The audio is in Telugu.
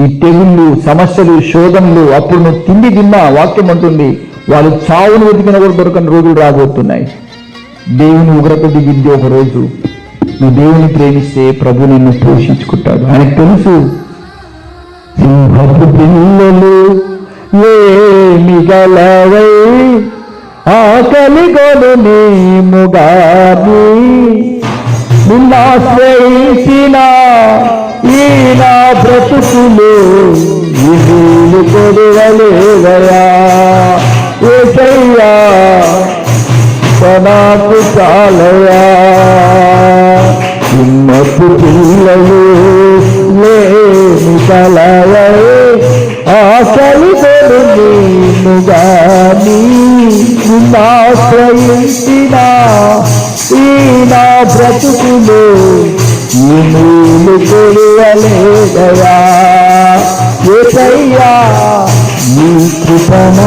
ఈ తెగుళ్ళు, సమస్యలు, శోధనలు, అప్పుడు నువ్వు తిండి తిన్నా వాక్యం అంటుంది వాళ్ళు చావును వెతికిన కూడా దొరకని రోజులు రాబోతున్నాయి. దేవుని ఉగ్రత దిగింది ఒక రోజు. నువ్వు దేవుని ప్రేమిస్తే ప్రభు నిన్ను పోషించుకుంటాడు. ఆయనకు తెలుసు సింహపు పిల్లలు ఏమిగలవై ఆకలి కొను నీముగాని నిన్నాశ్రయించిన ఈ నా బ్రతుకులు ఇహీలు కొడవలేవయా ఏసయ్యా నాకు చాలయా. సింహపు పిల్లలు లేని కలవై ఆకలి కొను నీముగాని నిన్నాశ్రయించిన ఈ నా బ్రతుకులు ఈ నీళ్ళు కొడవలేదయా ఏసయ్యా నీ కృపణ